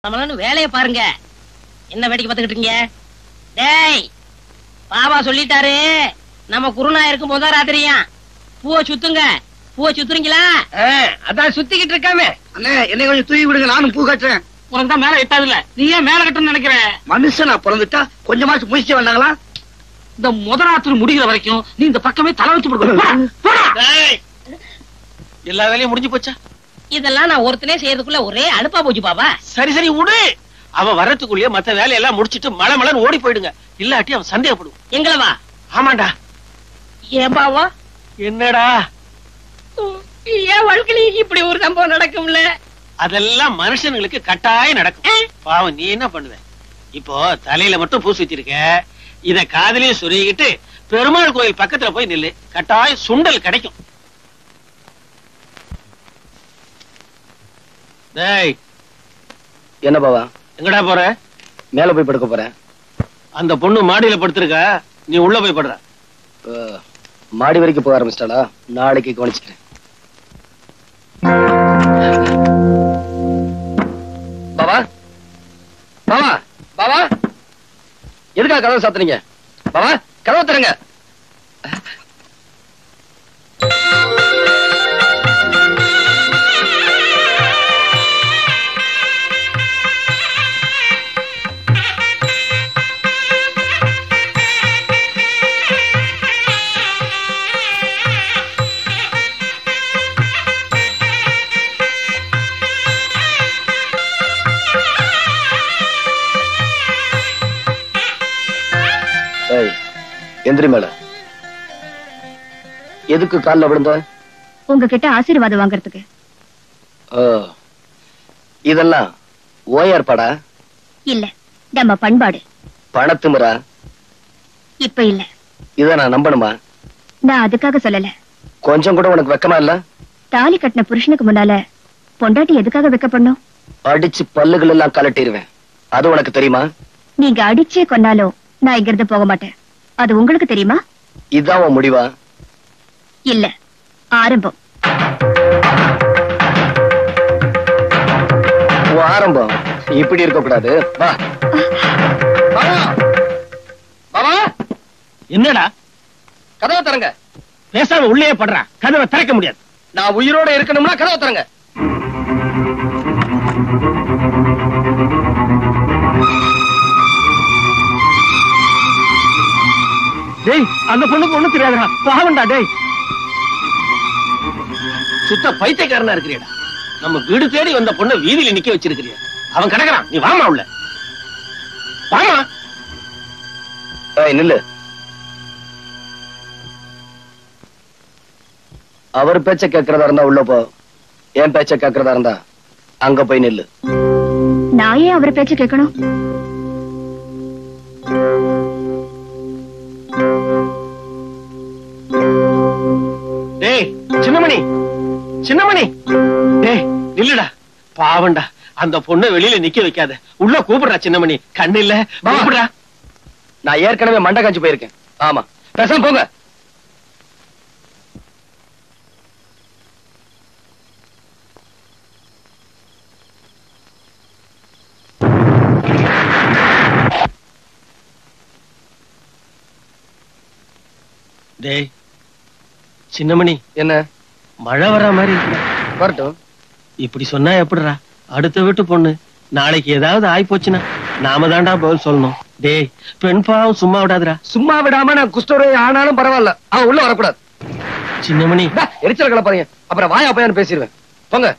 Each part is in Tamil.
நம்மளால வேலையை பாருங்க. என்ன வேடிக்கை பார்த்துக்கிட்டு இருக்கீங்க? டேய், பாபா சொல்லிட்டாரு நம்ம குருநா இருக்கும் போதுதான் ராத்திரியா பூவை சுத்துங்க. பூவை சுத்துறீங்களா? அதான் சுத்திக்கிட்டு இருக்காமே. அண்ணே என்னை கொஞ்சம் தூக்கி விடுங்க, நானும் பூ கட்டுறேன். உனக்கு தான் மேல எட்டாது இல்ல, நீ ஏன் மேல கட்டணும்னு நினைக்கிற? மனுஷனா பிறந்துட்டா கொஞ்சமாச்சும் முயற்சி வேண்டாங்களா? இந்த முதராத்திரி முடிகிற வரைக்கும் நீ இந்த பக்கமே தலை வச்சு கொடுக்கணும். எல்லா வேலையும் முடிஞ்சு போச்சா? இதெல்லாம் நான் ஒருத்தனே செய்யறதுக்குள்ள ஒரே அனுப்பா போச்சு பாபா. சரி சரி விடு. அவன் வர்றதுக்குள்ளேயே மத்த வேலையெல்லாம் முடிச்சிட்டு மலை மலைன்னு ஓடி போயிடுங்க. இல்லாட்டி அவன் சந்தேகப்படும். எங்களவா? ஆமாண்டா. ஏன் பாவா? என்னடா என் வாழ்க்கையில இப்படி ஒரு சம்பவம் நடக்கும்ல? அதெல்லாம் மனுஷனுங்களுக்கு கட்டாயம் நடக்கும். பாவம் நீ என்ன பண்ணுவ? இப்போ தலையில மட்டும் பூசி வச்சிருக்க, இத காதலையும் சொருகிட்டு பெருமாள் கோயில் பக்கத்துல போய் நில்லு, கட்டாயம் சுண்டல் கிடைக்கும். டேய், என்ன பாவா? எங்கடா போற? மேல போய் படுக்க போறேன். அந்த பொண்ணு மாடியில படுத்திருக்கா, நீ உள்ள போய் படுற. மாடி வரைக்கும் போக ஆரம்பிச்சிட்டாளா? நாளைக்கு கவனிச்சுக்கிறேன். பாவா பாவா பாவா, எதுக்காக கதவை சாத்துறீங்க? பாவா கதவை தருங்க. எந்திரி மேல. எதுக்கு கால்ல விழுந்த? உங்ககிட்ட ஆசீர்வாதம் வாங்கறதுக்கு. இதெல்லாம் ஓயார்பாடா? இல்ல, நம்ம பண்பாடு. பணத்துமுறா? இப்ப இல்ல. இத நான் நம்பணுமா? நான் அதுக்காக சொல்லல. கொஞ்சம் கூட உனக்கு வெக்கமா இல்ல? தாலி கட்டின புருஷனுக்கு முன்னால பொண்டாட்டி எதுக்காக வெக்கப்படணும்? அடிச்சு பல்லுகள் எல்லாம் கலட்டிடுவேன். அது உனக்கு தெரியுமா? நீங்க அடிச்சே கொன்னாலும் நான் இங்க இருந்து போக மாட்டேன். அது உங்களுக்கு தெரியுமா? இதான் உன் முடிவா? இல்ல, ஆரம்பம். ஆரம்பம் இப்படி இருக்க கூடாது. வா. என்னடா? கதவை தரங்க. பேசாம உள்ளே படுறா, கதவை திறக்க முடியாது. நான் உயிரோட இருக்கணும்னா கதவை தரங்க. டேய், அந்த பொண்ணுக்கு ஒண்ணும் தெரியாதுடா, பாவம்டா. டேய், சுத்த பைத்தியக்காரனா இருக்கிறியடா. நம்ம வீடு தேடி வந்த பொண்ணை வீதியில நிக்க வச்சிருக்கிறிய. அவன் கிடக்குறான், நீ வாமா உள்ள. வாமா. நில்லு. அவர் பேச்ச கேட்கறதா இருந்தா உள்ள போ. என் பேச்ச கேட்கறதா இருந்தா அங்க போய் நில்லு. நான் ஏன் அவர் பேச்ச கேட்கணும்? டேய் சின்னமணி, சின்னமணி, டேய் நில்லுடா. பாவண்டா, அந்த பொண்ணை வெளியில நிக்க வைக்காத, உள்ள கூப்பிடுறா. சின்னமணி, கண்ணு இல்ல, கூப்பிடுறா. நான் ஏற்கனவே மண்டை காஞ்சி போயிருக்கேன். ஆமா, பேசாம போங்க. டேய் சின்னமணி, என்ன மழை வர மாதிரி இருக்கு. வரட்டும். இப்படி சொன்னா எப்படிடா? அடுத்த வீட்டு பொண்ணு, நாளைக்கு ஏதாவது ஆயி போச்சுன்னா நாம தாண்டா பதில் சொல்லணும். டேய், பெண் பாவம் சும்மா விடாதுடா. சும்மா விடாம நான் குஷ்டரோகி ஆனாலும் பரவாயில்ல, அவன் உள்ள வரக்கூடாது. சின்னமணி, எரிச்சல் கிளப்பாதீங்க, அப்புறம் வாயா பையன் பேசிடுவேன். போங்க.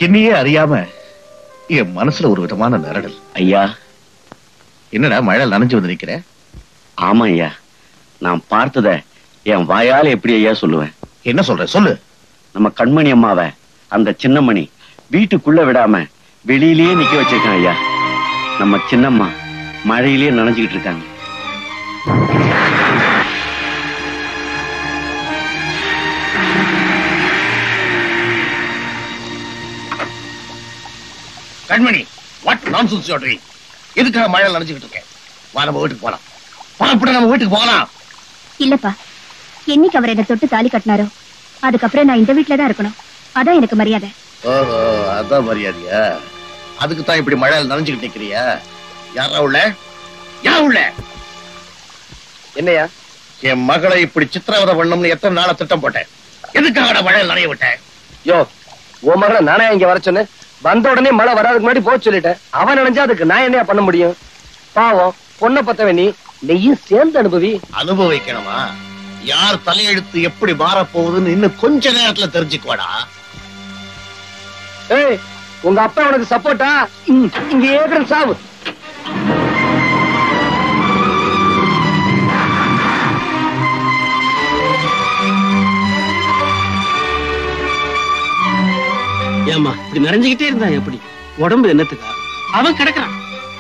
என்னையே அறியாம என் மனசுல ஒரு விதமான நரடல். ஐயா, என்னடா மழை நனைஞ்சு வந்து நிக்கிற? ஆமா ஐயா, நான் பார்த்தத என் வாயால எப்படி ஐயா சொல்லுவேன்? என்ன சொல்ற, சொல்லு. நம்ம கண்மணி அம்மாவை அந்த சின்னமணி வீட்டுக்குள்ள விடாம வெளியிலேயே நிக்க வச்சிருக்கான் ஐயா. நம்ம சின்னம்மா மழையிலேயே நனைஞ்சுக்கிட்டு இருக்காங்க. கண்மணி, what nonsense you are doing? எதுக்காக மழை நனைஞ்சுக்கிட்டு இருக்கேன்? வா, நம்ம வீட்டுக்கு போலாம். புறப்பட்டு நம்ம வீட்டுக்கு போகலாம். இல்லப்பா, என்னைக்கு அவர் என்ன தொட்டு தாலி கட்டினாரோ அதுக்கப்புறம் நான் இந்த வீட்டுலதான் இருக்கணும். அதான் எனக்கு மரியாதை. ஓஹோ, அதான் மரியாதையா? அதுக்கு தான் இப்படி மழையில நனைஞ்சுக்கிட்டு நிக்கிறியா? யாரா உள்ள? யார் உள்ள? என்னையா? என் மகளை இப்படி சித்திரவதை பண்ணணும்னு எத்தனை நாளா திட்டம் போட்டேன். எதுக்காக மழையில் நனைய விட்டேன்? யோ, உன் மகளை நானே இங்க வர சொன்னேன். வந்த உடனே மழை வராதுக்கு முன்னாடி போக சொல்லிட்டேன். அவன் நினைஞ்சா அதுக்கு நான் என்னையா பண்ண முடியும்? பாவம், பொண்ணை பத்தவன் நீயும் சேர்ந்து அனுபவி. அனுபவிக்கணுமா? யார் தலையெழுத்து எப்படி மாறப்போகுதுன்னு இன்னும் கொஞ்ச நேரத்துல தெரிஞ்சுக்குவாடா. ஏய், உங்க அப்பா உனக்கு சப்போர்ட்டா? இங்க ஏற்கனவே சாவு. ஏமா இப்படி நிறைஞ்சுக்கிட்டே இருந்தா எப்படி? உடம்பு என்னத்துக்கா? அவன் கிடக்குறான்.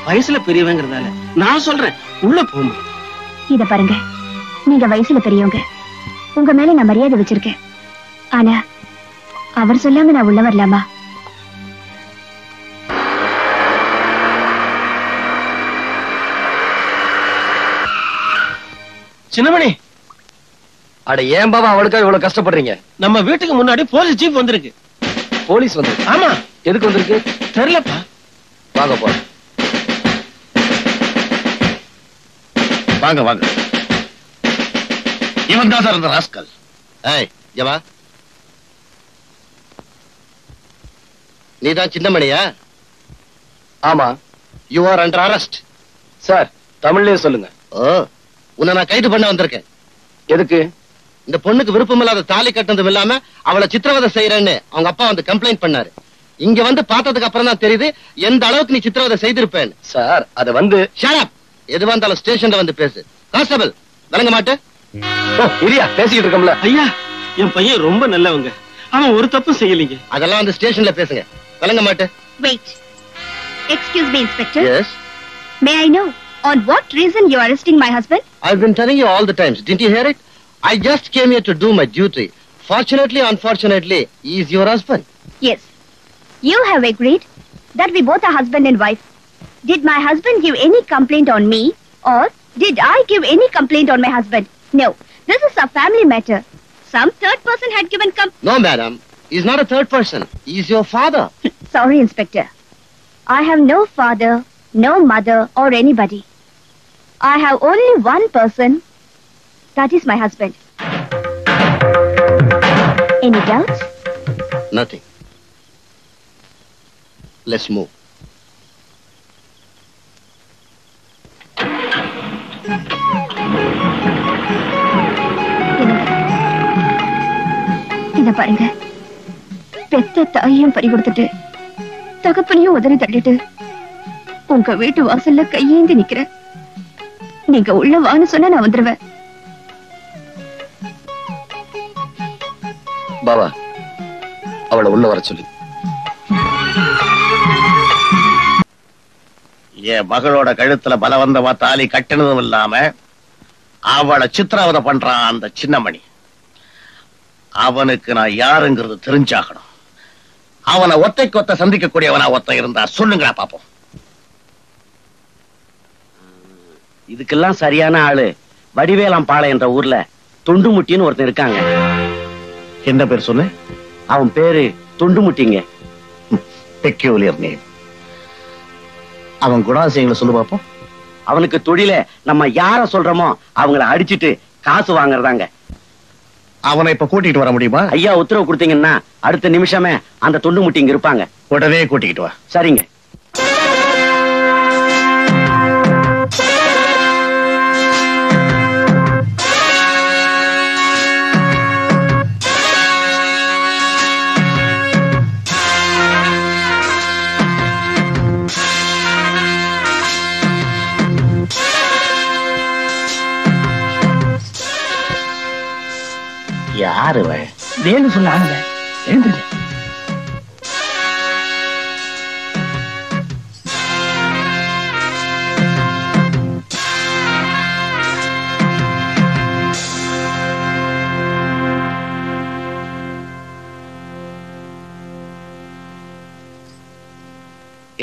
வயசுல பெரியவங்கிறதால நான் சொல்றேன், உள்ள போமா. இத பாருங்க, நீங்க வயசுல பெரியவங்க, உங்க மேல நான் மரியாதை வச்சிருக்கேன். ஆனா அவர் சொல்லாம நான் உள்ள வரலாமா? சின்னமணி, அட ஏன் பாபா அவளுக்காக இவ்வளவு கஷ்டப்படுறீங்க? நம்ம வீட்டுக்கு முன்னாடி போலீஸ் ஜீப் வந்திருக்கு. போலீஸ் வந்து? ஆமா. எதுக்கு வந்திருக்கு? தெரியலப்பா. வாங்க போ. வாங்க வாங்க. இவன் தான் சார் இந்த ராஸ்கல். ஏய், ஜவா, நீதான் சின்னமணியா? ஆமா. You are under arrest. Sir, தமிழ்லயே சொல்லுங்க. ஓ, உன்னை நான் கைது பண்ண வந்திருக்கேன். எதுக்கு? இந்த பொண்ணுக்கு விருப்பமில்லாத தாலி கட்டதும் இல்லாம அவளை சித்திரவதை செய்யறேன்னு அவங்க அப்பா வந்து கம்ப்ளைண்ட் பண்ணாரு. இங்க வந்து பார்த்ததுக்கு அப்புறம் தான் தெரியுது எந்த அளவுக்கு நீ சித்திரவதை செய்திருப்பேன்னு. சார், அது வந்து ஷட் அப். எதுவா இருந்தாலும் ஸ்டேஷன்ல வந்து பேசு. கான்ஸ்டபிள், விளங்க மாட்டே? இல்லையா, பேசிக்கிட்டு இருக்கோம்ல. ஐயா, என் பையன் ரொம்ப நல்லவங்க. அவன் ஒரு தப்பு செய்யலீங்க. அதெல்லாம் வந்து ஸ்டேஷன்ல பேசுங்க. விளங்க மாட்டே? Wait. Excuse me, Inspector. Yes. May I know on what reason you are arresting my husband? I've been telling you all the times. Didn't you hear it? I just came here to do my duty. Fortunately, unfortunately, he is your husband. Yes. You have agreed that we both are husband and wife. Did my husband give any complaint on me, or did I give any complaint on my husband? No. This is a family matter. Some third person had given No, madam. He's not a third person. He's your father. Sorry, Inspector. I have no father, no mother, or anybody. I have only one person. That is my husband. Any doubts? Nothing. Let's move. இத பாருங்க, பெத்த தாயையும் பறி கொடுத்துட்டு தகப்பனையும் உதறி தள்ளிட்டு உங்க வீட்டு வாசல்ல கையேந்தி நிக்கிறேன். நீங்க உள்ள வான்னு சொன்னா நான் வந்துருவேன். பாபா, அவளை உள்ள வர சொல்லு. என் மகளோட கழுத்துல பலவந்தமா தாலி கட்டினதும் இல்லாம அவளை சித்திரவதை பண்றான் அந்த சின்னமணி. அவனுக்கு நான் யாருங்கிறது தெரிஞ்சாகணும். அவனை ஒத்தைக்கு ஒத்த சந்திக்கக்கூடியவனா ஒத்த இருந்தா சொல்லுங்களா பாப்போம். இதுக்கெல்லாம் சரியான ஆளு வடிவேலாம்பாளை என்ற ஊர்ல தொண்டுமுட்டின்னு ஒருத்தன் இருக்காங்க. என்ன பேர் சொன்ன? அவன் பேரு தொண்டுமுட்டிங்க. Peculiar name. அவன் குணாதிசயங்களை சொல்லு பாப்போம். அவனுக்கு தொழில நம்ம யார சொல்றோமோ அவங்கள அடிச்சிட்டு காசு வாங்குறதாங்க. அவனை இப்ப கூட்டிட்டு வர முடியுமா? ஐயா உத்தரவு கொடுத்தீங்கன்னா அடுத்த நிமிஷமே அந்த தொண்டுமுட்டி இங்க இருப்பாங்க. உடனே கூட்டிக்கிட்டு வா. சரிங்க. யாரு வேலு சொல்ல ஆனந்த எழுந்துரு.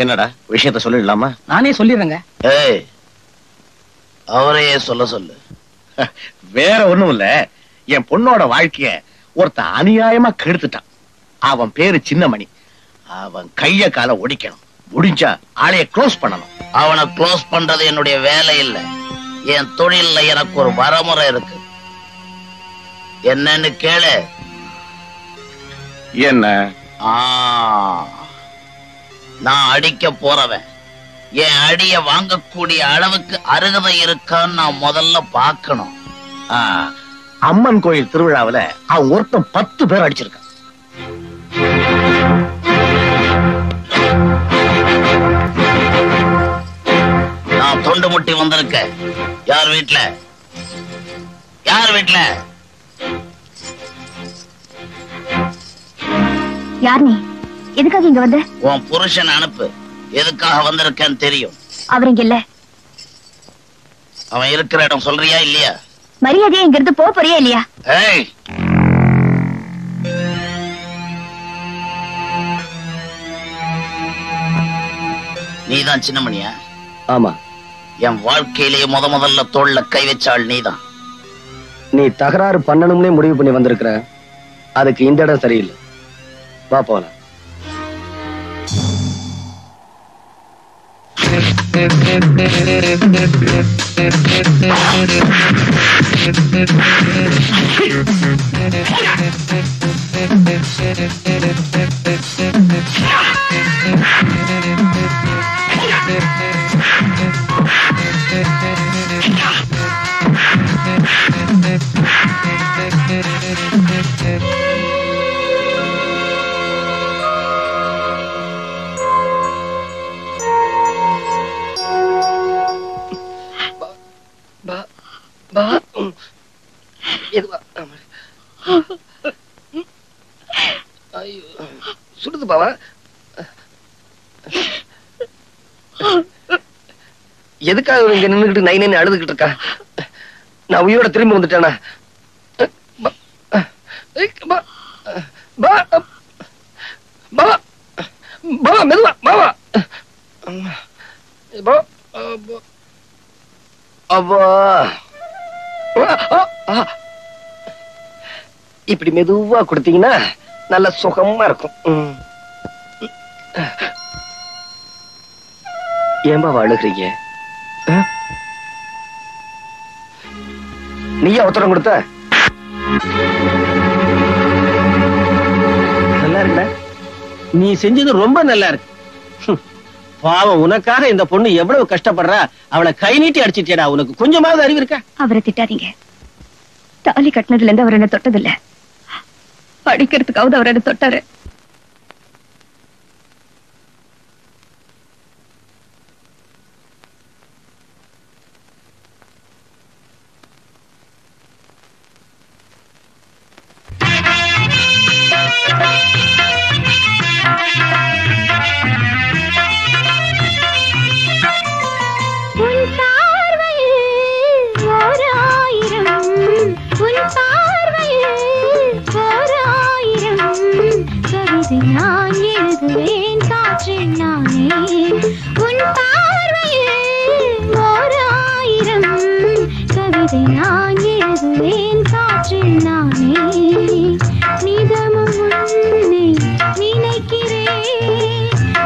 என்னடா விஷயத்த சொல்லிடலாமா? நானே சொல்லிடுறேங்க. ஏய், அவரையே சொல்ல சொல்லு. வேற ஒண்ணும் இல்ல, என் பொண்ணோட வாழ்க்கைய ஒருத்தன் அநியாயமா கெடுத்துட்டான். அவன் பேரு சின்னமணி. அவன் கைய கால ஒடிக்கணும், முடிஞ்சா ஆளைய க்ளோஸ் பண்ணணும். அவனை க்ளோஸ் பண்றது என்னுடைய வேலை இல்ல, என் தொழில்ல எனக்கு ஒரு வரமுறை இருக்கு. என்னன்னு கேளு. என்ன? நான் அடிக்க போறவன் என் அடிய வாங்கக்கூடிய அளவுக்கு அருகதை இருக்கான்னு நான் முதல்ல பார்க்கணும். அம்மன் கோயில் திருவிழாவில அவன் ஒருத்தன் 10 பேர் அடிச்சிருக்கான். நான் தொண்டு முட்டி வந்திருக்கேன். யார் வீட்டுல? யார் வீட்டுல? யார் நீ? எதுக்காக இங்க வந்த? உன் புருஷன் அனுப்பு. எதுக்காக வந்திருக்கேன்னு தெரியும். அவர் இங்க இல்ல. அவன் இருக்கிற இடம் சொல்றியா இல்லையா? மரியாதையா இங்க இருந்து போறியா இல்லையா? ஏய், நீதான் சின்னமணியா? ஆமா. என் வாழ்க்கையிலேயே முதல்ல தோள்ல கை வச்சாள் நீதான். நீ தகராறு பண்ணணும்னே முடிவு பண்ணி வந்திருக்கிற. அதுக்கு இந்த இடம் சரியில்லை. வா போலாம். சுடுது பாவா. எதுக்காக இங்க நின்னுகிட்டு நை நை அழுதுகிட்டு இருக்கா? நான் உயிரோட திரும்பி வந்துட்டேனா? மெதுவா பாவா. இப்படி மெதுவா கொடுத்தீங்கன்னா நல்ல சுகமா இருக்கும். ஏன்பா அழுகிறீங்க? நீயா உத்தரவு கொடுத்த? நல்லா இருக்குல்ல? நீ செஞ்சது ரொம்ப நல்லா இருக்கு. பாவம், உனக்காக இந்த பொண்ணு எவ்வளவு கஷ்டப்படுறா. அவளை கை நீட்டி அடிச்சிட்டேடா. உனக்கு கொஞ்சமாவது அறிவு இருக்கா? அவரை திட்டாதீங்க. தாலி கட்டினதுல இருந்து அவர் என்ன தொட்டதில்ல. அடிக்கிறதுக்காவது அவர் என்ன தொட்டாரு. நான் எழுதுவேன் காற்றில் நானே உன் பார்வையில் ஓர் ஆயிரம் கவிதை நான் எழுதுவேன் காற்றில் நானே நிதமும் உன்னை நினைக்கிறேன்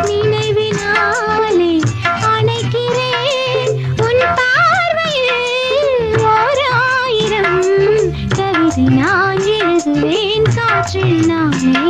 நினைவினாலே அணைக்கிறேன் உன் பார்வையில் ஓர் ஆயிரம் கவிதை நான் எழுதுவேன் காற்றில் நானே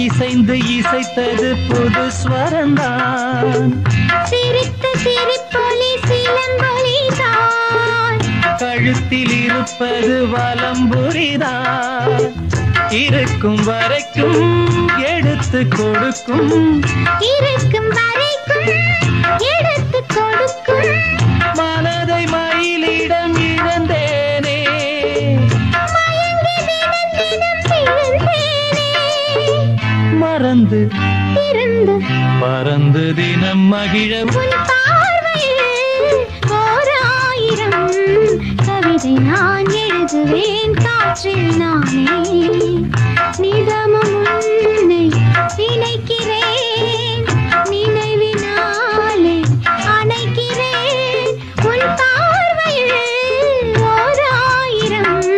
இசைந்து இசைத்தது புது ஸ்வரந்தான் சிரித்த சிரிப்பொலி சிலம்பொலிதான் கழுத்தில் இருப்பது வலம்புரிதான் இருக்கும் வரைக்கும் எடுத்து கொடுக்கும் இருக்கும் வரைக்கும் எடுத்து கொடுக்கும் மனதை மயிலிடம் இழந்தேனே மயங்கி தினம் தினம் பிறந்தேனே மறந்து திறந்து பறந்து தினம் மகிழ உன் பார்வையில் ஓர் ஆயிரம் கவிதை நான் எழுதுவேன் காற்றில் நானே நிதமும் உன்னை நினைக்கிறேன் நினைவினாலே அணைக்கிறேன் உன் பார்வையில் ஓர் ஆயிரம்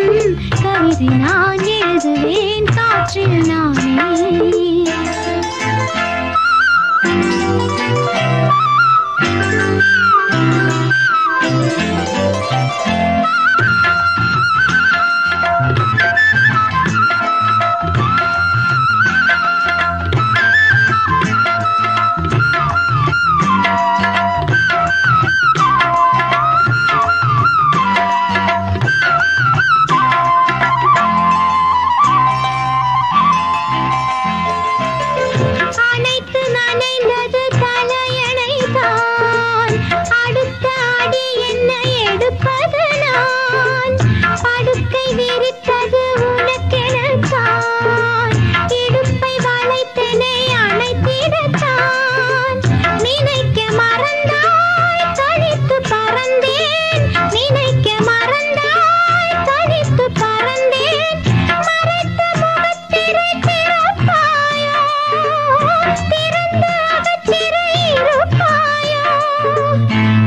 கவிதை நான் எழுதுவேன் காற்றில் நானே அனைத்து நனைந்தது தலையணைதான் அடுத்த அடி என்ன எடுப்பது நான் படுக்கை விரித்தது உனக்கெனத்தான் இடுப்பை வளைத்தனை அணைத்திடத்தான் நினைக்க மறந்தாய் தனித்து பறந்தேன் நினைக்க மறந்தாய் தனித்து பறந்தேன் மறைத்த முகத்திரை திறப்பாயோ திறந்த அகத்திரை இருப்பாயோ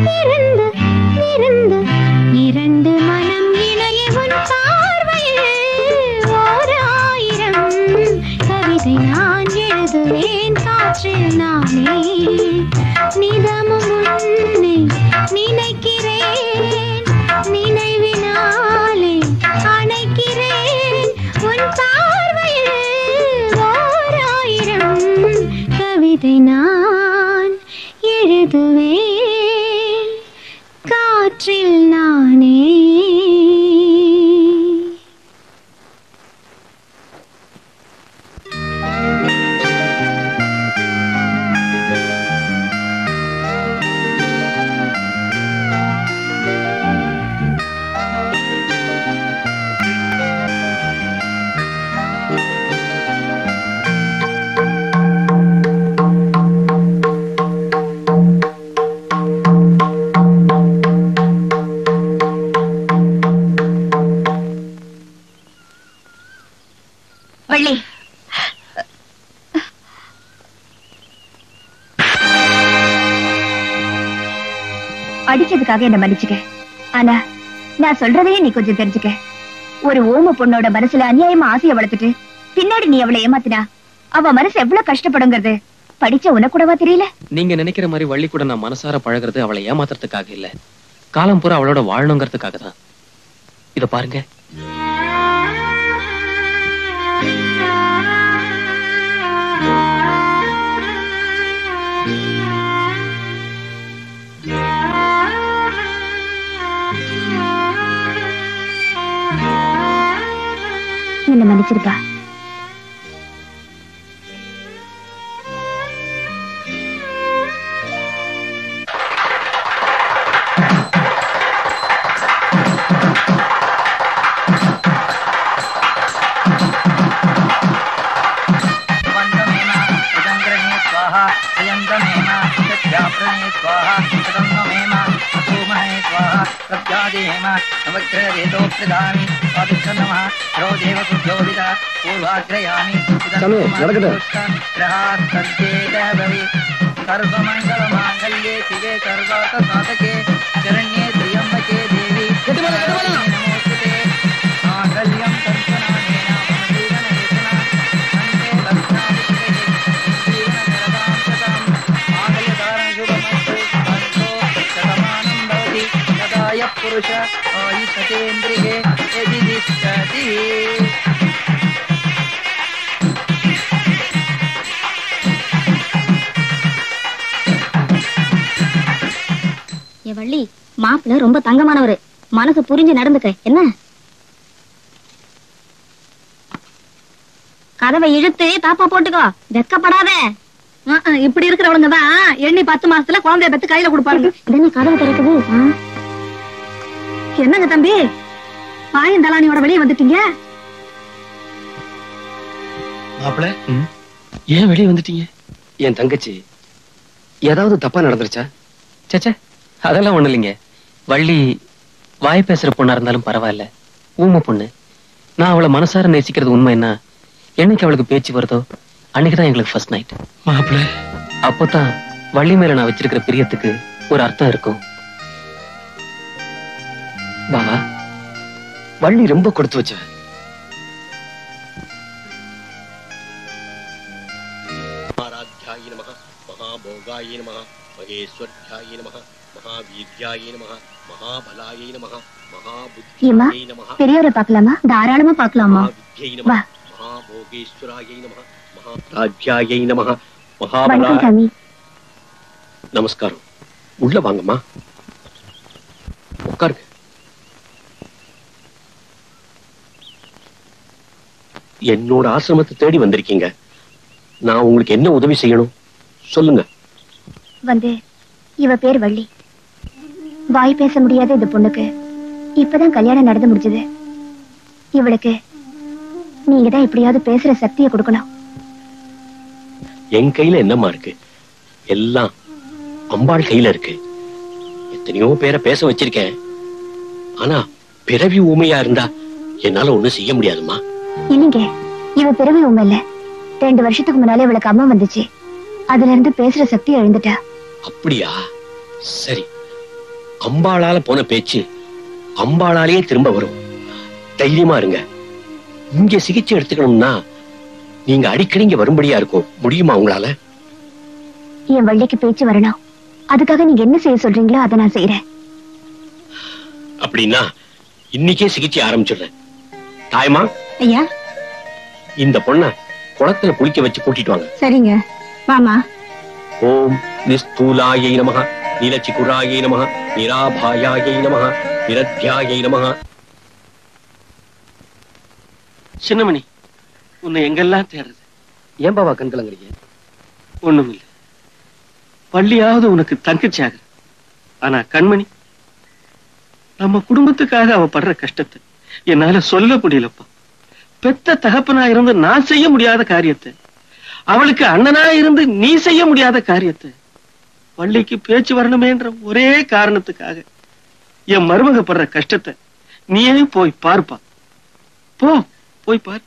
திறந்து திறந்து இரண்டு மனம் இணைய உன் பார்வையில் ஓர் ஆயிரம் கவிதை நான் எழுதுவேன் காற்றில் நானே நிதமும் உன்னை நினைக்கிறேன் நினைவினாலே அணைக்கிறேன் உன் பார்வையில் ஓர் ஆயிரம் கவிதை நான் எழுதுவேன் காற்றில் நானே வள்ளி அடிச்சதுக்காக என்ன மன்னிச்சுக்க ஆனா நான் சொல்றதையே நீ கொஞ்சம் தெரிஞ்சுக்க ஒரு ஓம பொண்ணோட மனசுல அநியாயமா ஆசைய வளர்த்துட்டு பின்னாடி நீ அவளை ஏமாத்தினா அவ மனசு எவ்வளவு கஷ்டப்படுங்கிறது படிச்ச உனக்கு கூடவா தெரியல? நீங்க நினைக்கிற மாதிரி வள்ளி கூட நான் மனசார பழகிறது அவளை ஏமாத்துறதுக்காக இல்ல, காலம் பூரா அவளோட வாழணுங்கிறதுக்காக தான். இத பாருங்க, என்ன மன்னிச்சிருப்பா. सर्वमंगलमांगल्ये शिवे सर्वार्थसाधके शरण्ये त्र्यंबके देवी नमोस्तुते मांगल्यं तन्तनानेन मम जीवनहेतुना वन्दे भक्तादिके जीवनकरदां शतं मांगल्यधारणं शुभमस्तु अस्तु शतमानं भवति तदाय पुरुष आयुषतेन्द्रिये यदि तिष्ठति. வள்ளி, மாப்பிள்ள ரொம்ப தங்கமானவரு, மனசு புரிஞ்சு நடந்துக்க என்ன? கதவை இழுத்து தாப்பா போட்டுக்கோ, வெக்கப்படாத. இப்படி இருக்கிறவங்க தான் எண்ணி 10 மாசத்துல குழந்தைய பெத்து கையில கொடுப்பாருங்க. இதென்ன கதவை திறக்குது? என்னங்க தம்பி, பாயும் தலானியோட வெளியே வந்துட்டீங்க? மாப்பிள, ஏன் வெளியே வந்துட்டீங்க? என் தங்கச்சி ஏதாவது தப்பா நடந்துருச்சா? சேச்சே, அதெல்லாம் ஒண்ணு இல்லைங்க. வள்ளி வாய் பேசுற பொண்ணா இருந்தாலும் பரவாயில்ல, ஊமை பொண்ணு. நான் அவளை மனசார நேசிக்கிறது உண்மைன்னா என்னைக்கு அவளுக்கு பேச்சு வருதோ அன்னைக்குதான் எங்களுக்கு ஃபர்ஸ்ட் நைட். மாப்பிள, அப்பதான் வள்ளி மேல நான் வச்சிருக்கிற பிரியத்துக்கு ஒரு அர்த்தம் இருக்கும். பாவா, வள்ளி ரொம்ப கொடுத்து வச்ச. மகாராத்யாய நமஹ, மகாபோகாய நமஹ, மகேஸ்வர்யாய நமஹ, மகாவீர்யாய நமஹ, மகாபலாய நமஹ, ஏம்மா, மகாபுத்தியாய நமஹ, பெரியவரை பார்க்கலாமா? தாராளமா பார்க்கலாமா? மகாவித்யை நமஹ, வா. மகாபோகேஸ்வராய நமஹ, மகாராஜ்யாய நமஹ, வணக்கம் மகாபலாய. சாமி. நமஸ்காரம். உள்ள வாங்கம்மா, உட்காருங்க. என்னோட ஆசிரமத்தை தேடி வந்திருக்கீங்க. நான் உங்களுக்கு என்ன உதவி செய்யணும் சொல்லுங்க. வந்து இவ பேர் வள்ளி. வாய் பேச முடியாத இந்த பொண்ணுக்கு இப்பதான் கல்யாணம் நடந்து முடிஞ்சது. இவளுக்கு நீங்க தான் எப்படியாவது பேசுற சக்தியை கொடுக்கணும். என் கையில என்னம்மா இருக்கு? எல்லாம் அம்பாள் கையில இருக்கு. எத்தனையோ பேரை பேச வச்சிருக்கேன். ஆனா பிறவி ஊமையா இருந்தா என்னால ஒண்ணும் செய்ய முடியாதுமா. இல்லைங்க, இவ பிறவி உண்மை இல்ல. 2 வருஷத்துக்கு முன்னாலே இவளுக்கு அம்மா வந்துச்சு. அதுல இருந்து பேசுற சக்தி எழுந்துட்டா. அப்படியா? சரி, அம்பாளால போன பேச்சு அம்பாளாலேயே திரும்ப வரும். தைரியமா இருங்க. இங்க சிகிச்சை எடுத்துக்கணும்னா நீங்க அடிக்கடி இங்க வரும்படியா இருக்கும். முடியுமா உங்களால? என் வள்ளிக்கு பேச்சு வரணும். அதுக்காக நீங்க என்ன செய்ய சொல்றீங்களோ அதை நான் செய்யறேன். அப்படின்னா இன்னைக்கே சிகிச்சை ஆரம்பிச்சிடுறேன். தாயமா, ஐயா, இந்த பொண்ண குளத்துல குளிக்க வச்சு கூட்டிட்டு வாங்க. சரிங்க, வாமா. ஓம் நிஸ்தூலாயை நமஹ, நீலச்சிகுராயை நமஹ, நிராபாயாயை நமஹ, நிரத்யாயை நமஹ. சின்னமணி, உன்னை எங்கெல்லாம் தேடுறது? ஏன் பாவா கண் கலங்குறீங்க? ஒண்ணும் இல்லை. பள்ளியாவது உனக்கு தங்கச்சியாக. ஆனா கண்மணி, நம்ம குடும்பத்துக்காக அவ படுற கஷ்டத்தை என்னால சொல்ல முடியலப்பா. பெத்த தகப்பனா இருந்து நான் செய்ய முடியாத காரியத்தை, அவளுக்கு அண்ணனா இருந்து நீ செய்ய முடியாத காரியத்தை, வள்ளிக்கு பேச்சு வரணுமேன்ற ஒரே காரணத்துக்காக என் மருமக படுற கஷ்டத்தை நீயே போய் பார்ப்பா. போ, போய் பார்.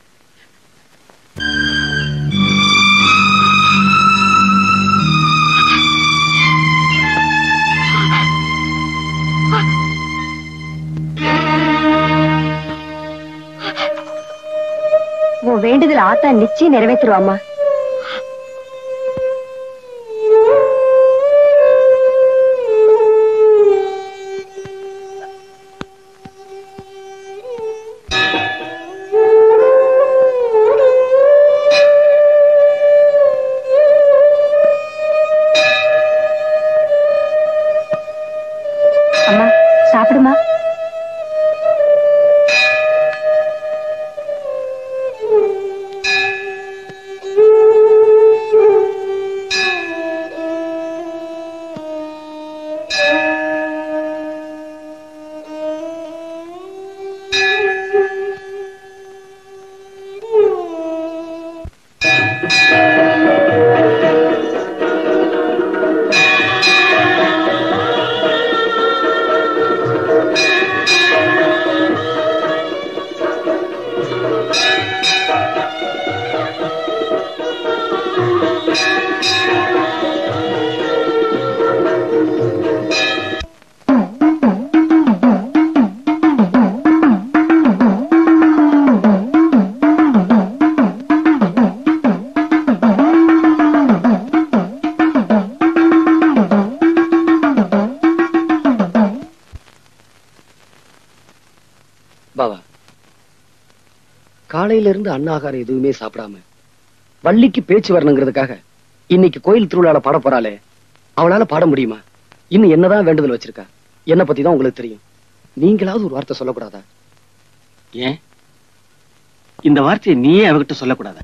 உன் வேண்டுதல் ஆத்தா நிச்சயம் நிறைவேற்றுவாமா. அம்மா, சாப்பிடுமா. பாவா, காலையில இருந்து அன்னாகாரம் எதுவுமே சாப்பிடாம வள்ளிக்கு பேச்சு வரணுங்கிறதுக்காக இன்னைக்கு கோயில் திருவிழால பாட போறாளே, அவளால பாட முடியுமா? இன்னும் என்னதான் வேண்டுதல் வச்சிருக்கா? என்ன பத்தி தான் உங்களுக்கு தெரியும். நீங்களாவது ஒரு வார்த்தை சொல்லக்கூடாதா? ஏன் இந்த வார்த்தையை நீயே அவகிட்ட சொல்லக்கூடாது.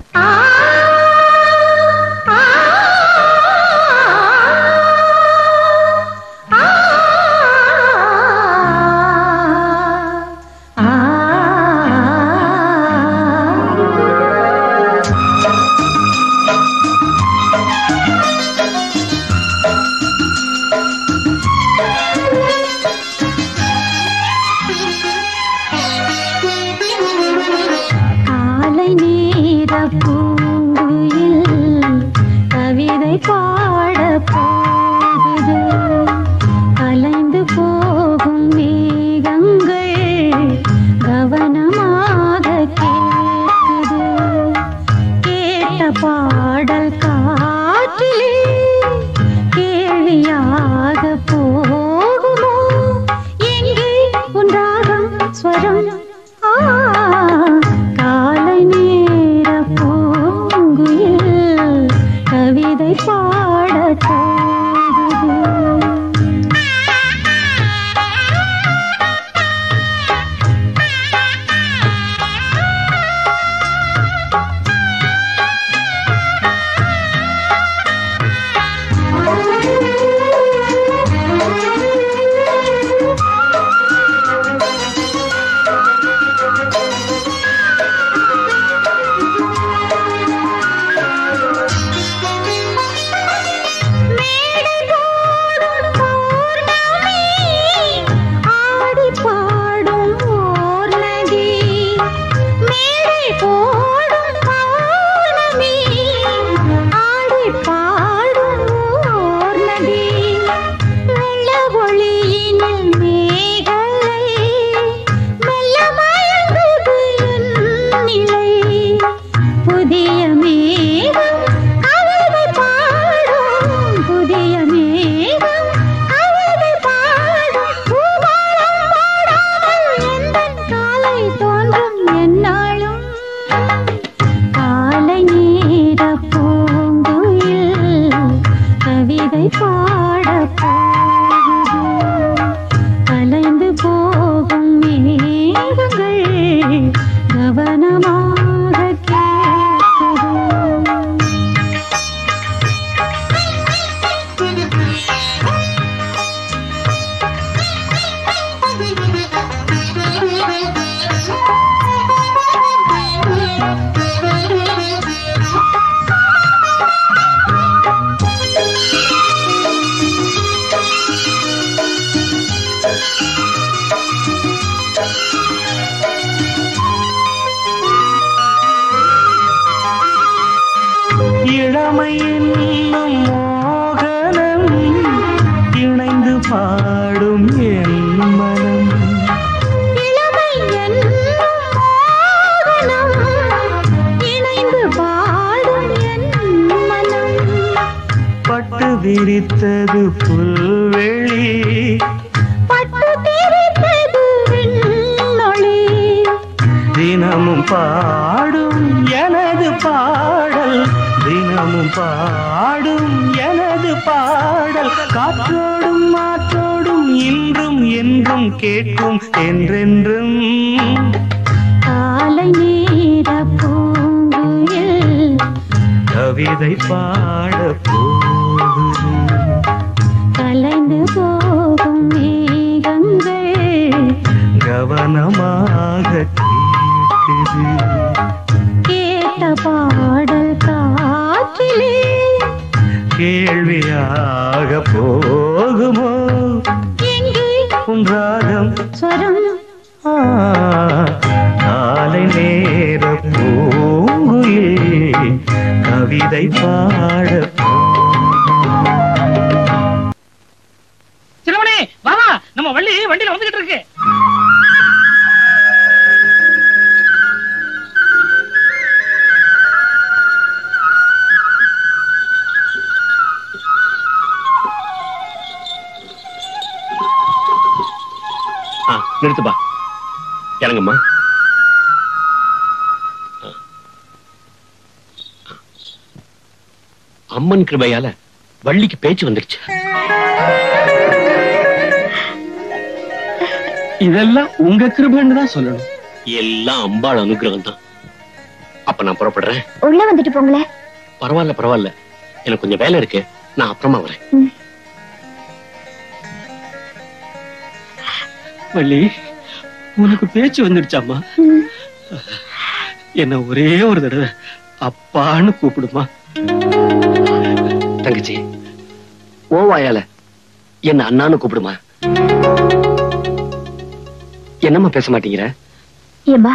விரித்தது புல்வெளி பட்டு தெரித்தது விண்ணொளி தினமும் பாடும் எனது பாடல் தினமும் பாடும் எனது பாடல் காற்றோடும் மாற்றோடும் இன்றும் என்றும் கேட்கும் என்றென்றும் காலை நேர பூங்குயில் கவிதை பாட கலைந்து போகும் மேகங்கள் கவனமாக கேட்குது கேட்ட பாடல் காற்றிலே கேள்வியாக போகுமோ எங்கே உன் ராகம் ஸ்வரம் காலை நேர பூங்குயில் கவிதை பாட சின்னமணி வாமா, நம்ம வள்ளி வண்டியில வந்துகிட்டு இருக்கு. நிறுத்துப்பா, இறங்கம்மா. அம்மன் கிருபையால வள்ளிக்கு பேச்சு வந்துருச்சு. இதெல்லாம் உங்க கிருபைன்னு தான் சொல்லணும். எல்லாம் அம்பாள் அனுகிரகம் தான். அப்ப நான் புறப்படுறேன். உள்ள வந்துட்டு போங்களே. பரவாயில்ல பரவாயில்ல, எனக்கு கொஞ்சம் வேலை இருக்கு, நான் அப்புறமா வரேன். வள்ளி, உனக்கு பேச்சு வந்துடுச்சாமா? என்ன ஒரே ஒரு தடவை அப்பான்னு கூப்பிடுமா? தங்கச்சி, ஓ வாயால என்ன அண்ணான்னு கூப்பிடுமா? என்னம்மா பேச மாட்டீங்கிற? ஏம்பா,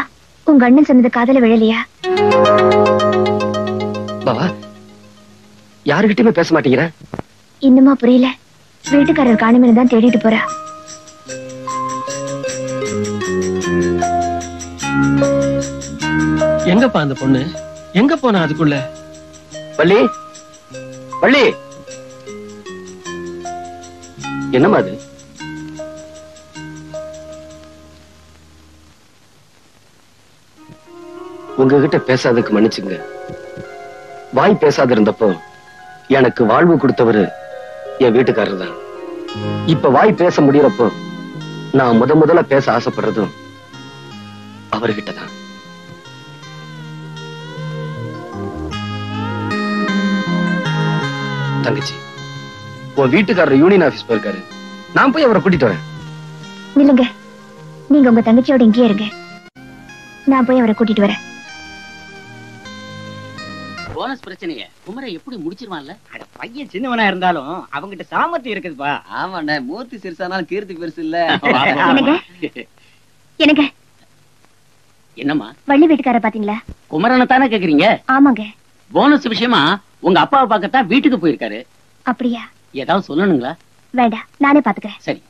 உங்க அண்ணன் சொன்னது காதல விழலையா? பாவா, யாருகிட்டயுமே பேச மாட்டீங்கிற? இன்னுமா புரியல? வீட்டுக்காரர் காணுமே தான் தேடிட்டு போறா. எங்கப்பா அந்த பொண்ணு? எங்க போனா அதுக்குள்ள? வள்ளி, வள்ளி, என்னம்மா அது? உங்ககிட்ட பேசாததுக்கு மன்னிச்சுங்க. வாய் பேசாத இருந்தப்போ எனக்கு வாழ்வு கொடுத்தவரு என் வீட்டுக்காரர் தான். இப்ப வாய் பேச முடியறப்போ நான் முதல்ல பேச ஆசைப்படுறதும் அவர்கிட்ட தான். தங்கச்சி, உன் வீட்டுக்காரர் யூனியன் ஆபீஸ் போயிருக்காரு, நான் போய் அவரை கூட்டிட்டு வரேன். நில்லுங்க, நீங்க உங்க தங்கச்சியோட இங்கே இருங்க, நான் போய் அவரை கூட்டிட்டு வரேன். போனஸ் பிரச்சனைய குமரை எப்படி முடிச்சிருவான்ல? அட பையன் சின்னவனா இருந்தாலும் அவங்கிட்ட சாமர்த்தியம் இருக்குதுப்பா. ஆமாண்ணே, மூர்த்தி சிறுசானாலும் கீர்த்தி பெருசு இல்ல. எனக்கு என்னம்மா வள்ளி வீட்டுக்கார பாத்தீங்களா? குமரனை தானே கேக்குறீங்க? ஆமாங்க. போனஸ் விஷயமா உங்க அப்பாவை பார்க்கத்தான் வீட்டுக்கு போயிருக்காரு. அப்படியா? ஏதாவது சொல்லணுங்களா? வேண்டாம், நானே பாத்துக்கிறேன். சரி.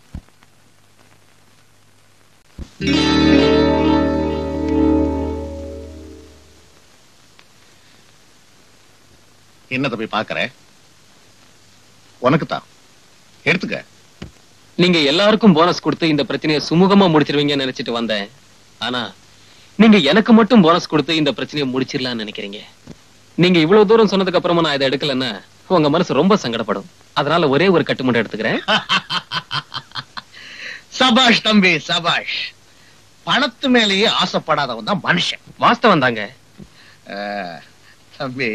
என்ன தம்பி பாக்குற? உனக்கு தான் எடுத்துக்க. நீங்க எல்லாருக்கும் போனஸ் கொடுத்து இந்த பிரச்சனையை சுமூகமா முடிச்சிருவீங்கன்னு நினைச்சிட்டு வந்தேன். ஆனா நீங்க எனக்கு மட்டும் போனஸ் கொடுத்து இந்த பிரச்சனையை முடிச்சிடலாம்னு நினைக்கிறீங்க. நீங்க இவ்வளவு தூரம் சொன்னதுக்கு அப்புறமா நான் இதை எடுக்கலன்னா உங்க மனசு ரொம்ப சங்கடப்படும். அதனால ஒரே ஒரு கட்டுமுறை எடுத்துக்கிறேன். சபாஷ் தம்பி, சபாஷ். பணத்து மேலேயே ஆசைப்படாதவன் தான் மனுஷன். வாஸ்தவம் தாங்க. தம்பி,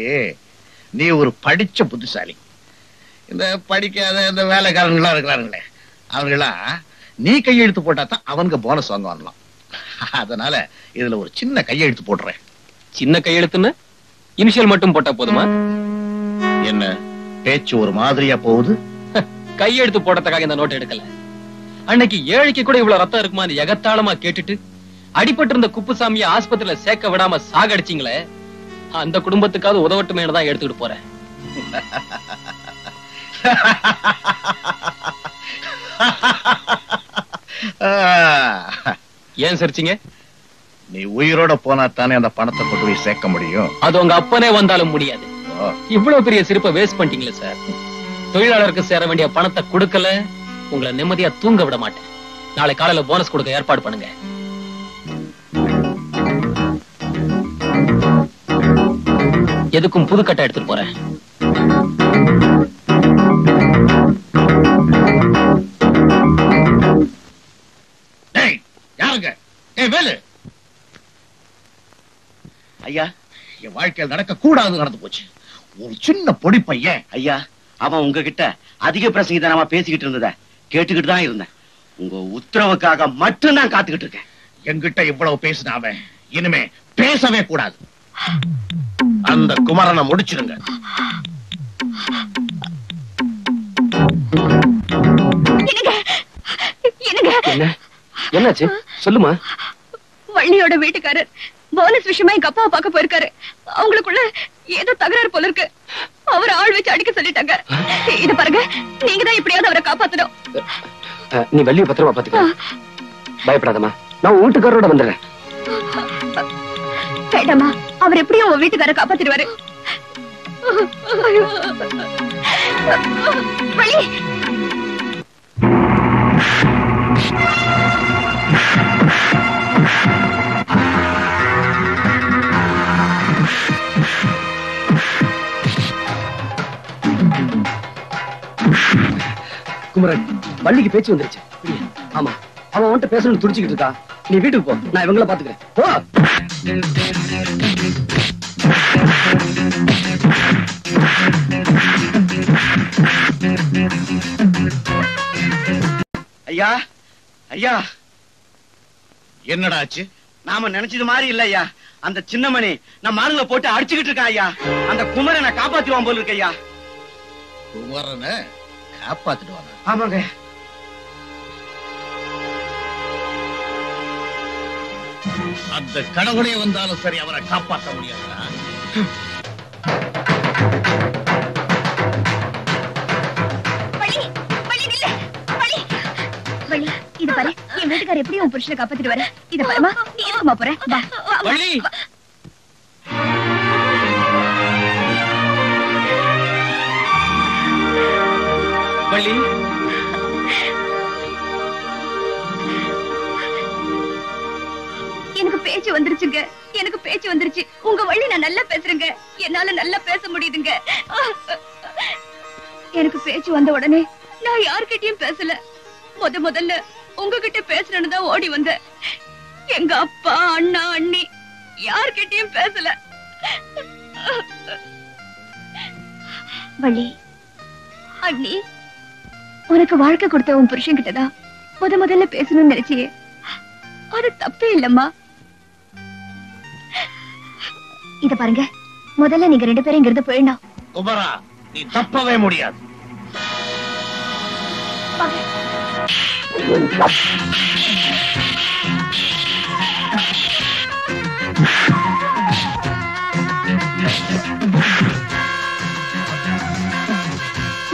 நீ ஒரு படிச்ச புத்திசாலி. இந்த படிக்காத இந்த வேலைக்காரங்களா இருக்கிறாங்களே, அவங்களா நீ கையெழுத்து போட்டா தான் அவனுக்கு போனஸ் வாங்க வரலாம். அதனால இதுல ஒரு சின்ன கையெழுத்து போடுறேன். சின்ன கையெழுத்துன்னு இனிஷியல் மட்டும் போட்டா போதுமா? என்ன பேச்சு ஒரு மாதிரியா போகுது? கையெழுத்து போடுறதுக்காக இந்த நோட் எடுக்கல. அன்னைக்கு ஏழைக்கு கூட இவ்வளவு ரத்தம் இருக்குமா எகத்தாளமா கேட்டுட்டு அடிபட்டு இருந்த குப்புசாமியை ஆஸ்பத்திரியில சேர்க்க விடாம சாகடிச்சிங்களே, அந்த குடும்பத்துக்காவது உதவட்டுமே தான் எடுத்துக்கிட்டு போறேன். ஏன் சிரிச்சீங்க? நீ உயிரோட போனா தானே அந்த பணத்தை கொண்டு போய் சேர்க்க முடியும். அது உங்க அப்பனே வந்தாலும் முடியாது. இவ்வளவு பெரிய சிரிப்பை வேஸ்ட் பண்ணிட்டீங்களே சார். தொழிலாளருக்கு சேர வேண்டிய பணத்தை கொடுக்கல, உங்களை நிம்மதியா தூங்க விட மாட்டேன். நாளை காலையில போனஸ் கொடுக்க ஏற்பாடு பண்ணுங்க. எதுக்கும் புதுக்கட்டை எடுத்துட்டு போறேன். யாருங்க? வேலு ஐயா, என் வாழ்க்கையில் நடக்க கூடாது நடந்து போச்சு. ஒரு சின்ன பொடி பையன். ஐயா, அவன் உங்ககிட்ட அதிக பிரசங்கிதனமா பேசிக்கிட்டு இருந்தத கேட்டுக்கிட்டு தான் இருந்தேன். உங்க உத்தரவுக்காக மட்டும் நான் காத்துக்கிட்டு இருக்கேன். என்கிட்ட இவ்வளவு பேசினாம இனிமே பேசவே கூடாது. அந்த குமரனை முடிச்சிருங்க. என்னாச்சு சொல்லுமா? வள்ளியோட வீட்டுக்காரர் போனஸ் விஷயமா எங்க அப்பாவை பார்க்க போயிருக்காரு. அவங்களுக்குள்ள ஏதோ தகராறு போல இருக்கு. அவர் ஆள் வச்சு அடிக்க சொல்லிட்டாங்க. இது பாருங்க, நீங்க தான் எப்படியாவது அவரை காப்பாத்தணும். நீ வள்ளியை பத்திரமா பாத்துக்க. பயப்படாதம்மா, நான் வீட்டுக்காரோட வந்துடுறேன். வேண்டாமா, அவர் எப்படியும் உங்க வீட்டுக்கார காப்பாத்திடுவாரு. வள்ளி, குமரன், வள்ளிக்கு பேச்சு வந்துருச்சு. ஆமா, அவன் உன்கிட்ட பேசணும்னு துடிச்சுக்கிட்டு இருக்கா. நீ வீட்டுக்கு போ, நான் இவங்கள பாத்துக்கிறேன். போ. ஐயா ஐயா, என்னடா ஆச்சு? நாம நினைச்சது மாதிரி இல்ல ஐயா. அந்த சின்னமணி நம்ம ஆளுங்களை போட்டு அடிச்சுக்கிட்டு இருக்கான் ஐயா. அந்த குமரனை காப்பாத்திடுவான் போல இருக்கு ஐயா. குமரனை காப்பாத்திடுவாங்க? ஆமாங்க. அந்த கடவுளே வந்தாலும் சரி அவரை காப்பாற்ற முடியாதுடா. வள்ளி, இது பாரு, என் வீட்டுக்காரர் எப்படி உன் புருஷனை காப்பாத்திட்டு வர? இத பாருமா, நீ எதுக்குமா போற? வா. வள்ளி, வள்ளி, எனக்கு பேச்சு வந்துருச்சுங்க, எனக்கு பேச்சு வந்துருச்சு. உங்க வள்ளி நான் நல்லா பேசுறேங்க, என்னால நல்லா பேச முடியுதுங்க. எனக்கு பேச்சு வந்த உடனே நான் யார்கிட்டயும் பேசல. முதல்ல உங்ககிட்ட பேசுறேன்னு தான் ஓடி வந்தேன். எங்க அப்பா, அண்ணா, அண்ணி யார்கிட்டயும் பேசல. வள்ளி, அண்ணி, உனக்கு வாழ்க்கை கொடுத்த உன் புருஷன் கிட்டதான் முதல்ல பேசணும்னு நினைச்சியே, அது தப்பே இல்லம்மா. இத பாருங்க, முதல்ல நீங்க 2 பேரும் இங்கிருந்து போயிடணும். குமரா, நீ தப்பவே முடியாது.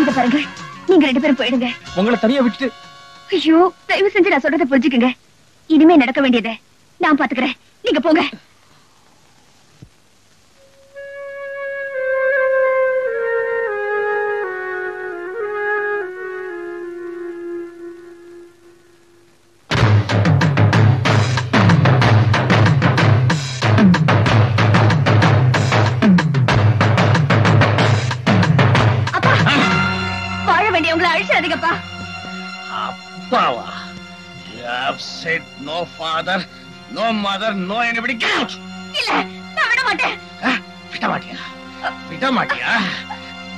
இத பாருங்க, நீங்க 2 பேரும் போயிடுங்க. உங்களை தனியா விட்டுட்டு? ஐயோ, தயவு செஞ்சு நான் சொல்றதை புரிஞ்சுக்குங்க. இனிமே நடக்க வேண்டியதை நான் பாத்துக்கிறேன், நீங்க போங்க. அப்பாவா? You have said no father, no mother, no anybody. Get out! இல்ல, நான் விட மாட்டேன். விட மாட்டியா? விட மாட்டியா?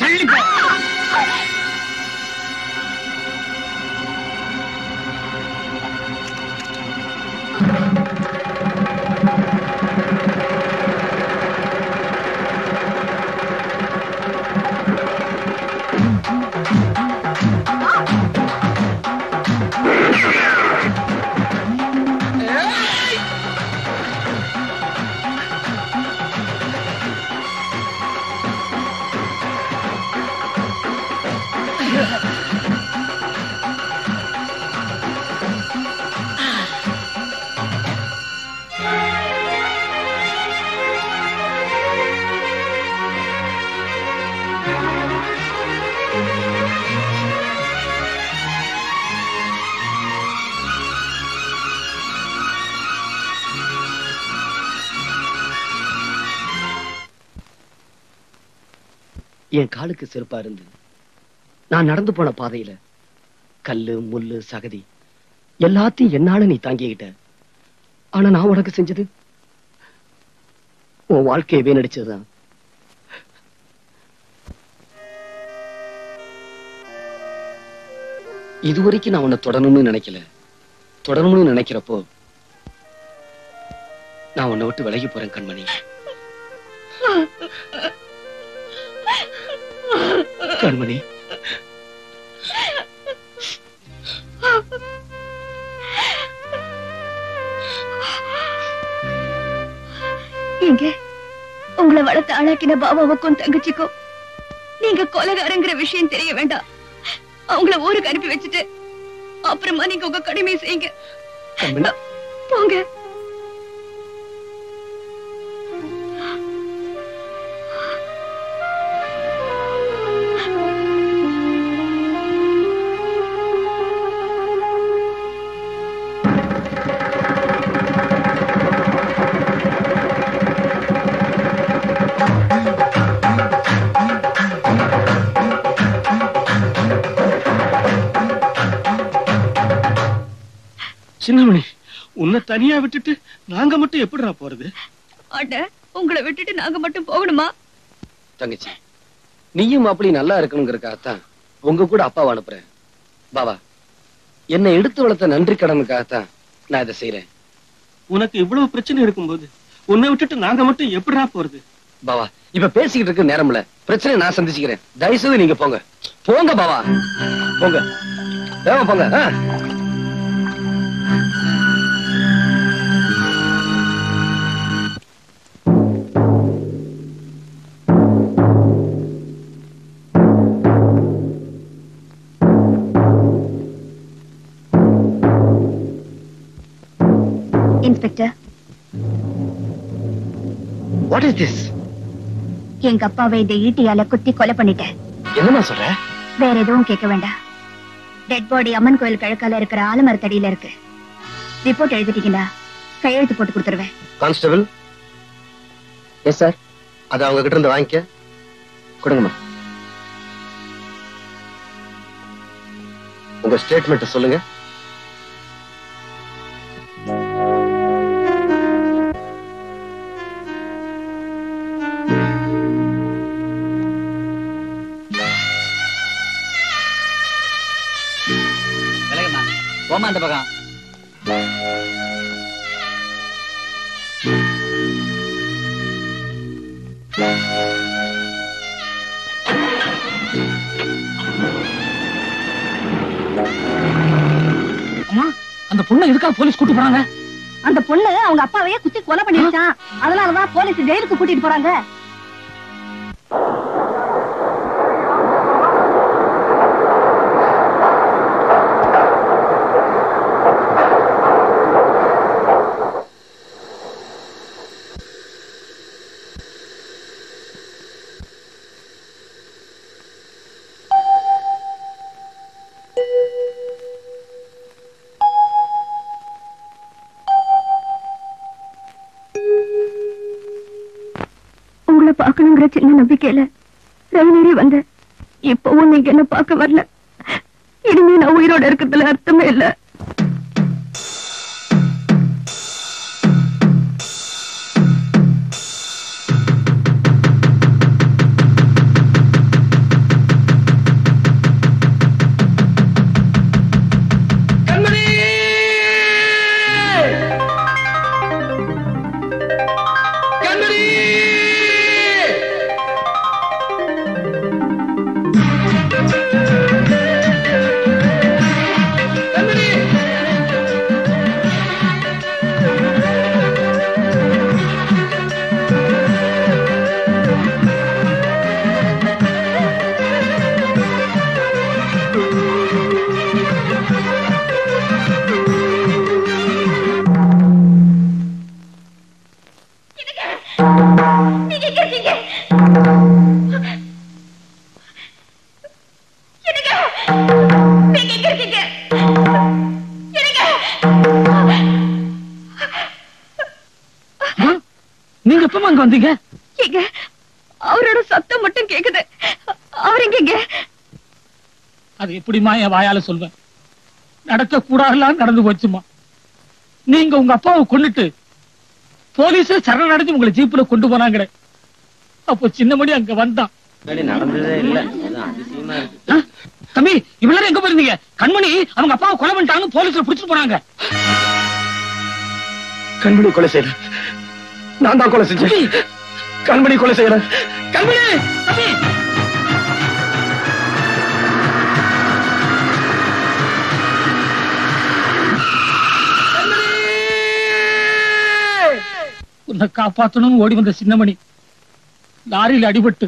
தள்ளி போ. என் காலுக்கு செருப்பா இருந்து நான் நடந்து போன பாதையில கல்லு, முள்ளு, சகதி எல்லாத்தையும் என்னால நீ தாங்கிக்கிட்ட. ஆனா நான் உனக்கு செஞ்சது உன் வாழ்க்கையை வீணடிச்சதுதான். இதுவரைக்கும் நான் உன்னை தொடரணும்னு நினைக்கல. தொடரணும்னு நினைக்கிறப்போ நான் உன்னை விட்டு விலகி போறேன் கண்மணி. கண்மணி, எங்க உங்களை வளர்த்து ஆளாக்கின பாபாவுக்கும் தங்கச்சிக்கும் நீங்க கொலைகாரங்கிற விஷயம் தெரிய வேண்டாம். அவங்கள ஊருக்கு அனுப்பி வச்சுட்டு அப்புறமா நீங்க உங்க கடமையை செய்யுங்க. போங்க. சின்னமணி, உன்னை தனியா விட்டுட்டு நாங்க மட்டும் எப்படிடா போறது? அட, உங்களை விட்டுட்டு நாங்க மட்டும் போகணுமா? தங்கச்சி, நீயும் அப்படி நல்லா இருக்கணுங்கிறதுக்காகத்தான் உங்க கூட அப்பாவை அனுப்புறேன். பாவா, என்னை எடுத்து வளர்த்த நன்றி கடனுக்காகத்தான் நான் இதை செய்யறேன். உனக்கு இவ்வளவு பிரச்சனை இருக்கும்போது உன்னை விட்டுட்டு நாங்க மட்டும் எப்படிடா போறது? பாவா, இப்ப பேசிக்கிட்டு இருக்க நேரம் இல்ல, பிரச்சனை நான் சந்திச்சுக்கிறேன். தயவுசெய்து நீங்க போங்க. போங்க பாவா, போங்க. போங்க. Inspector, what is this? எங்க அப்பாவை இந்த ஈட்டியால குத்தி கொலை பண்ணிட்டேன். என்னமா சொல்ற? வேற எதுவும் கேட்க வேண்டாம். டெட் பாடி அம்மன் கோயில் கிழக்கால இருக்கிற ஆலமரத்தடியில இருக்கு. ரிப்போர்ட் எழுதிட்டீங்களா? கையெழுத்து போட்டு கொடுத்துருவேன். கான்ஸ்டபிள். Yes sir. அதை அவங்க கிட்ட இருந்து வாங்கிக்க. கொடுங்கம்மா. உங்க ஸ்டேட்மெண்ட் சொல்லுங்க. போமா அந்த பக்கம். அம்மா, அந்த பொண்ணை எதுக்கா போலீஸ் கூட்டு போறாங்க? அந்த பொண்ணு அவங்க அப்பாவையே குத்தி கொலை பண்ணிருச்சான். அதனாலதான் போலீஸ் ஜெயிலுக்கு கூட்டிட்டு போறாங்க. பாக்கணுங்கிற சின்ன நம்பிக்கையில ரயிலேறி வந்த. இப்பவும் நீங்க என்ன பார்க்க வரல. இனிமே நான் உயிரோட இருக்கிறதுல அர்த்தமே இல்ல. நீங்க எப்பமா அங்க வந்தீங்க? அவரோட சத்தம் மட்டும் கேக்குது. அவர் எங்க? அது எப்படிமா என் வாயால சொல்வேன்? நடக்க கூடாதெல்லாம் நடந்து போச்சுமா. நீங்க உங்க அப்பாவை கொன்னுட்டு போலீஸ் சரணடைஞ்சு உங்களை ஜீப்ல கொண்டு போனாங்க. அப்போ சின்னமணி அங்க வந்தான். நடந்ததே இல்ல. அதிசயமா இருக்கு. தம்பி, இவ்வளவு எங்க போயிருந்தீங்க? கண்மணி அவங்க அப்பாவை கொலை பண்ணிட்டாங்க, போலீஸ்ல பிடிச்சிட்டு போனாங்க. கண்மணி கொலை செய்யல, நான் தான் கொலை செஞ்சேன். கண்மணி கொலை செய்யல. கண்மணி, தம்பி. உன்னை காப்பாத்தணும் ஓடி வந்த சின்னமணி லாரியில் அடிபட்டு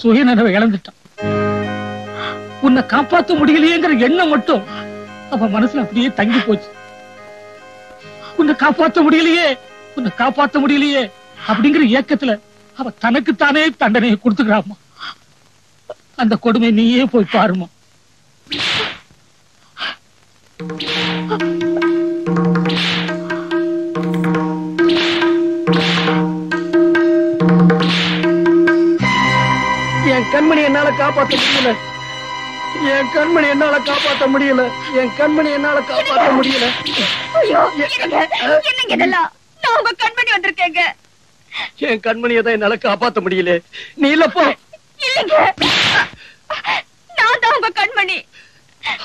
சுயநினைவை இழந்துட்டான். உன்னை காப்பாற்ற முடியலையேங்கிற எண்ணம் மட்டும் அவன் மனசுல அப்படியே தங்கி போச்சு. உன்னை காப்பாற்ற முடியலையே, உன்னை காப்பாற்ற முடியலையே அப்படிங்கிற ஏக்கத்துல அவ தனக்குத்தானே தண்டனையை கொடுத்துக்கிறாமா. அந்த கொடுமை நீயே போய் பாருமா. என் கண்மணி என்னால காப்பாற்ற முடியல. என் கண்மணி என்னால காப்பாற்ற முடியல. என் கண்மணி என்னால காப்பாற்ற முடியல. ஐயோ, என்னங்க இதெல்லாம்? நான் உங்க கண்மணி வந்திருக்கேங்க. என் கண்மணியை தான் என்னால காப்பாத்த முடியல. நீ இல்லப்போ. இல்லைங்க, நான் தான் உங்க கண்மணி.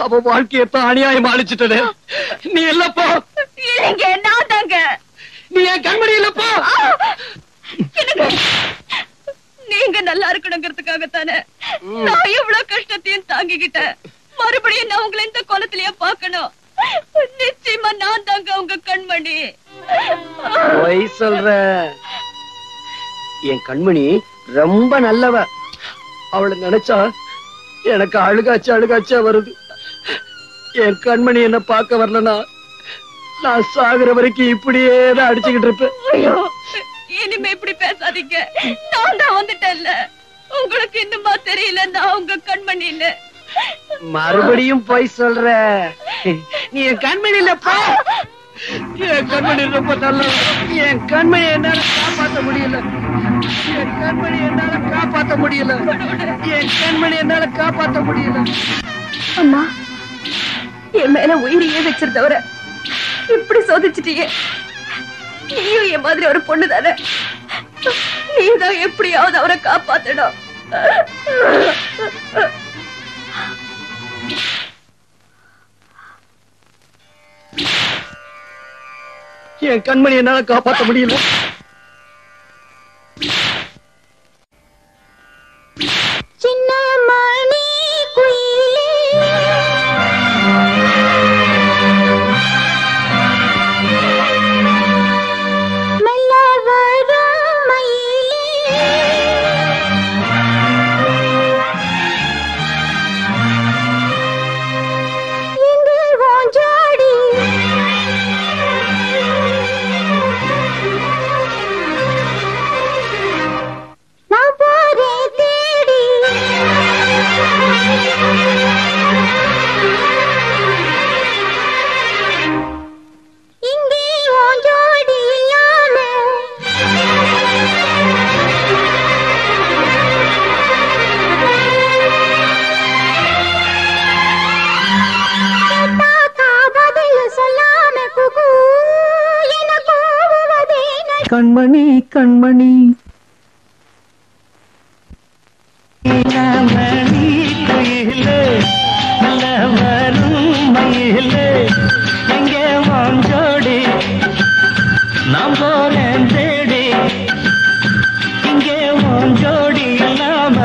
அவ வாழ்க்கையத்தான் அநியாயம் அழிச்சிட்டது. நீ இல்லப்போ. இல்லைங்க, நான் தாங்க. நீ என் கண்மணி இல்லப்போ. நீங்க நல்லா இருக்கணுங்கிறதுக்காகத்தானே நான் இவ்வளவு கஷ்டத்தையும் தாங்கிக்கிட்டேன். மறுபடியும் நான் உங்களை இந்த கோலத்திலேயே பார்க்கணும். நிச்சயமா நான் தாங்க உங்க கண்மணி. பொய் சொல்ற. என் கண்மணி ரொம்ப நல்லவ. அவளை நினைச்சா எனக்கு அழுகாச்சா வருது. என் கண்மணி என்ன பார்க்க வரலனா நான் சாகுற வரைக்கும் இப்படியே தான் அடிச்சுக்கிட்டு இருப்பேன். ஐயோ, இனிமே இப்படி பேசாதீங்க. நான் தான் வந்துட்டேன்ல. உங்களுக்கு இன்னுமா தெரியல நான் உங்க கண்மணின்னு? மறுபடியும் போய் சொல்ற. நீ என் கண்மணி இல்லப்பா. என் கண்மணி ரொம்ப நல்ல. என் கண்மணி என்னால காப்பாத்த முடியல. என் கண்மணி என்னால காப்பாத்த முடியல. என் கண்மணி என்னால காப்பாத்த முடியல. அம்மா, என் மேல உயிரையே வச்சிருந்தவர இப்படி சோதிச்சிட்டீங்க. நீயும் என் மாதிரி ஒரு பொண்ணு தானே. நீதான் எப்படியாவது அவரை காப்பாத்தணும். என் கண்மணி என்னால காப்பாத்த முடியல. சின்ன மணி குயிலே மெல்ல வரும் மயிலே எங்கே ஓஞ்சாடி நான் போறேன் தேடி. இங்கே உன் ஜோடி இல்லாம கேட்டாக்கா பதில் சொல்லாம குகு என கூவுவதே கண்மணி கண்மணி மணி குயிலே நல்ல வரும் மயிலே எங்கே வாஞ்சோடி நாம் போறேன் தேடி. இங்கே வாஞ்சோடி இல்லாம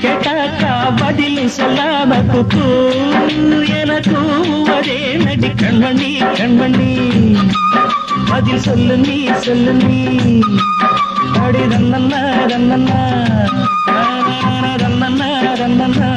கேட்டாக்கா பதில் சொல்லாம குக்கு என கூவதே நடி. கண்மணி கண்மணி பதில் சொல்லு நீ சொல்லு நீ. அடி ரன்னண்ணா ரன்னண்ணா ரன்னண்ணா ரன்னண்ணா.